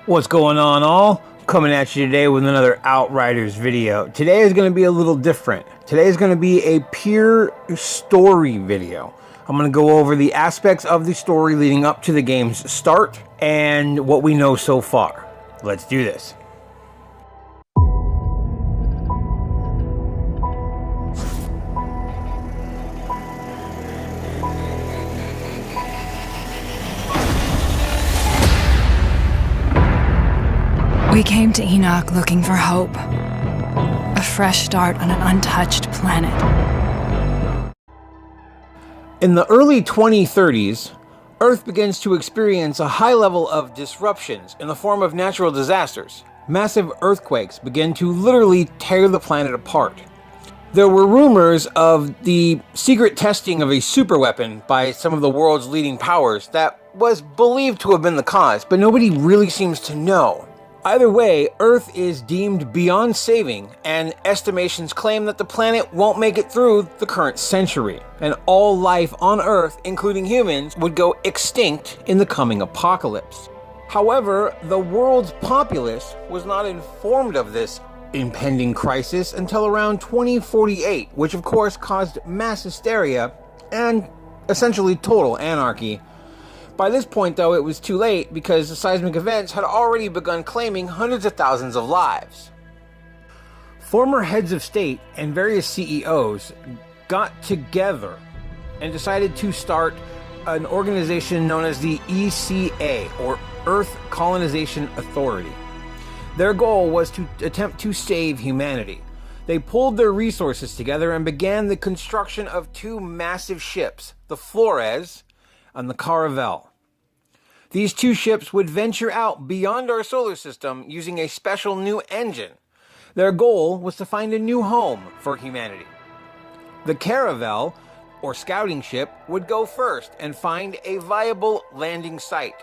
What's going on, all? Coming at you today with another Outriders video. Today is going to be a little different. Today is going to be a pure story video. I'm going to go over the aspects of the story leading up to the game's start and what we know so far. Let's do this. We came to Enoch looking for hope. A fresh start on an untouched planet. In the early 2030s, Earth begins to experience a high level of disruptions in the form of natural disasters. Massive earthquakes begin to literally tear the planet apart. There were rumors of the secret testing of a superweapon by some of the world's leading powers that was believed to have been the cause, but nobody really seems to know. Either way, Earth is deemed beyond saving, and estimations claim that the planet won't make it through the current century, and all life on Earth, including humans, would go extinct in the coming apocalypse. However, the world's populace was not informed of this impending crisis until around 2048, which of course caused mass hysteria and essentially total anarchy. By this point, though, it was too late because the seismic events had already begun claiming hundreds of thousands of lives. Former heads of state and various CEOs got together and decided to start an organization known as the ECA, or Earth Colonization Authority. Their goal was to attempt to save humanity. They pulled their resources together and began the construction of two massive ships, the Flores and the Caravel. These two ships would venture out beyond our solar system using a special new engine. Their goal was to find a new home for humanity. The Caravel, or scouting ship, would go first and find a viable landing site.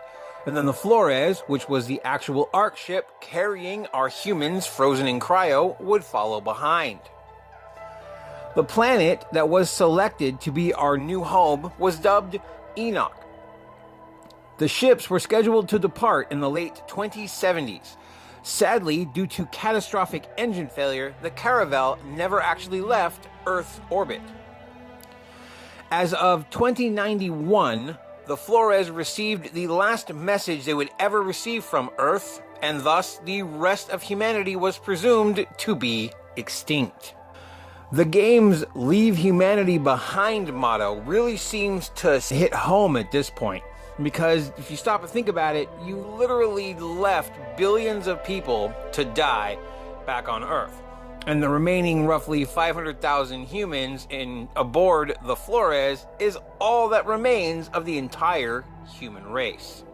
And then the Flores, which was the actual Ark ship carrying our humans frozen in cryo, would follow behind. The planet that was selected to be our new home was dubbed Enoch. The ships were scheduled to depart in the late 2070s. Sadly, due to catastrophic engine failure, the Caravel never actually left Earth's orbit. As of 2091, the Flores received the last message they would ever receive from Earth, and thus the rest of humanity was presumed to be extinct. The game's "Leave Humanity Behind" motto really seems to hit home at this point. Because if you stop and think about it, you literally left billions of people to die back on Earth. And the remaining roughly 500,000 humans aboard the Flores is all that remains of the entire human race.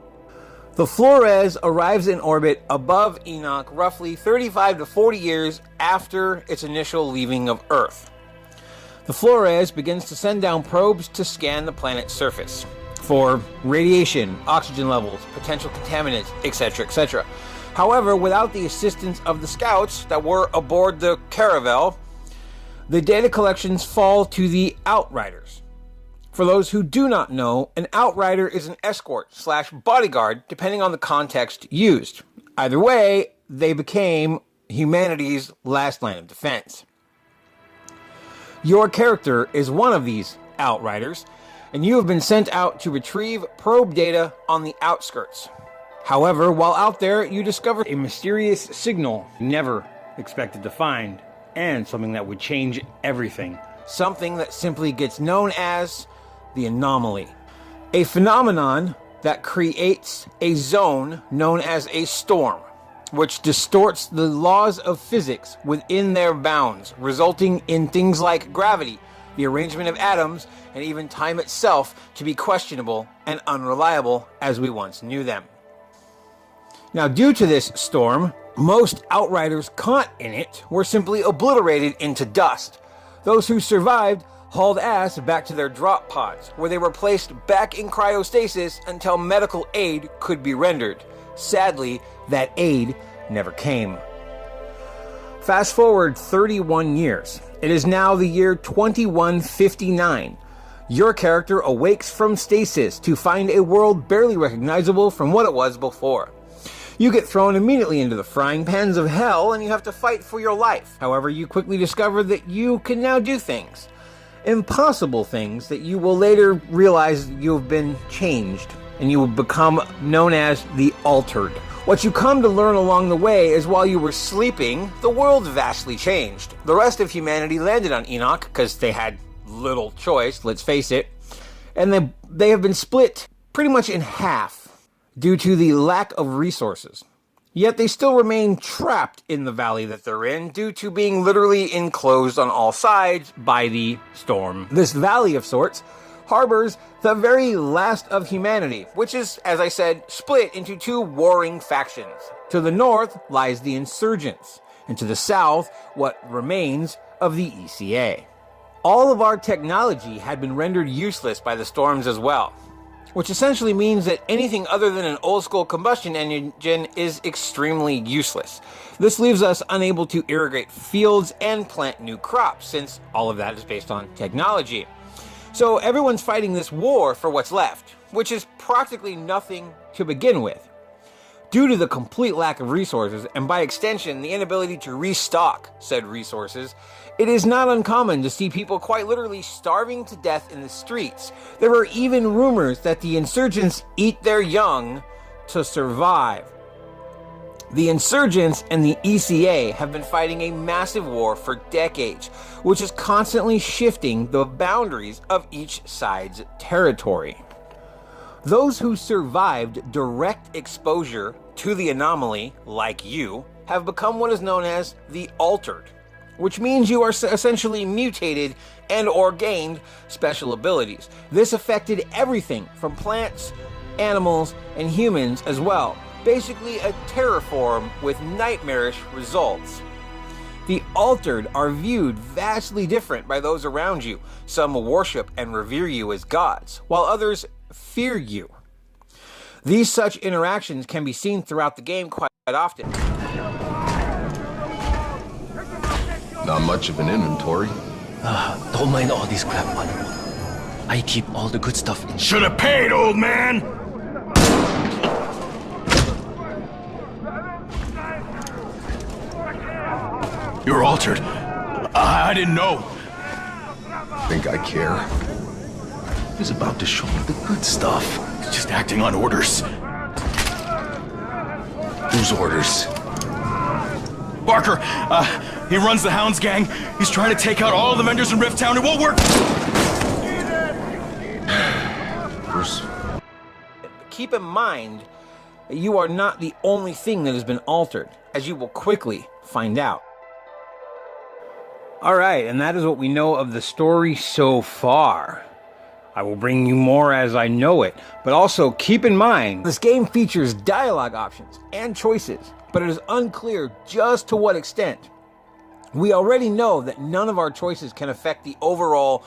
The Flores arrives in orbit above Enoch roughly 35 to 40 years after its initial leaving of Earth. The Flores begins to send down probes to scan the planet's surface for radiation, oxygen levels, potential contaminants, etc., etc. However, without the assistance of the scouts that were aboard the Caravel, the data collections fall to the Outriders. For those who do not know, an Outrider is an escort/bodyguard, depending on the context used. Either way, they became humanity's last line of defense. Your character is one of these Outriders, and you have been sent out to retrieve probe data on the outskirts. However, while out there, you discover a mysterious signal you never expected to find, and something that would change everything. Something that simply gets known as the anomaly. A phenomenon that creates a zone known as a storm, which distorts the laws of physics within their bounds, resulting in things like gravity, the arrangement of atoms, and even time itself to be questionable and unreliable as we once knew them. Now, due to this storm, most Outriders caught in it were simply obliterated into dust. Those who survived hauled ass back to their drop pods, where they were placed back in cryostasis until medical aid could be rendered. Sadly, that aid never came. Fast forward 31 years. It is now the year 2159. Your character awakes from stasis to find a world barely recognizable from what it was before. You get thrown immediately into the frying pans of hell and you have to fight for your life. However, you quickly discover that you can now do things. Impossible things that you will later realize you have been changed, and you will become known as the Altered. What you come to learn along the way is while you were sleeping, the world vastly changed. The rest of humanity landed on Enoch because they had little choice, let's face it, and they have been split pretty much in half due to the lack of resources. Yet they still remain trapped in the valley that they're in due to being literally enclosed on all sides by the storm. This valley of sorts harbors the very last of humanity, which is, as I said, split into two warring factions. To the north lies the insurgents, and to the south, what remains of the ECA. All of our technology had been rendered useless by the storms as well, which essentially means that anything other than an old-school combustion engine is extremely useless. This leaves us unable to irrigate fields and plant new crops, since all of that is based on technology. So everyone's fighting this war for what's left, which is practically nothing to begin with. Due to the complete lack of resources, and by extension the inability to restock said resources, it is not uncommon to see people quite literally starving to death in the streets. There are even rumors that the insurgents eat their young to survive. The insurgents and the ECA have been fighting a massive war for decades, which is constantly shifting the boundaries of each side's territory. Those who survived direct exposure to the anomaly, like you, have become what is known as the Altered, which means you are essentially mutated and or gained special abilities. This affected everything from plants, animals, and humans as well. Basically a terraform with nightmarish results. The Altered are viewed vastly different by those around you. Some worship and revere you as gods, while others fear you. These such interactions can be seen throughout the game quite often. Not much of an inventory. Don't mind all this crap, man. I keep all the good stuff in. Should have paid, old man! You're altered. I didn't know. Think I care? He's about to show me the good stuff. Just acting on orders. Whose orders? Barker, he runs the Hounds gang. He's trying to take out all the vendors in Rift Town. It won't work. Bruce. Keep in mind that you are not the only thing that has been altered, as you will quickly find out. Alright, and that is what we know of the story so far. I will bring you more as I know it, but also keep in mind, this game features dialogue options and choices, but it is unclear just to what extent. We already know that none of our choices can affect the overall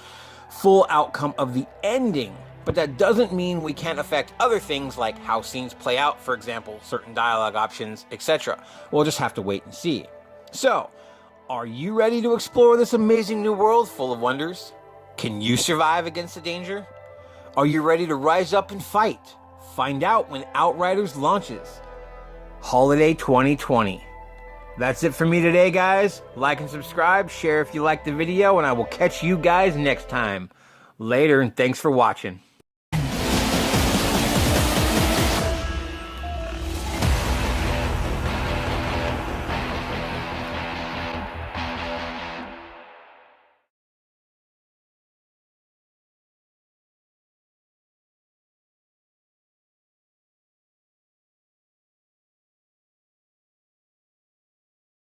full outcome of the ending, but that doesn't mean we can't affect other things like how scenes play out, for example, certain dialogue options, etc. We'll just have to wait and see. So, are you ready to explore this amazing new world full of wonders? Can you survive against the danger? Are you ready to rise up and fight? Find out when Outriders launches. Holiday 2020. That's it for me today, guys. Like and subscribe, share if you liked the video, and I will catch you guys next time. Later, and thanks for watching.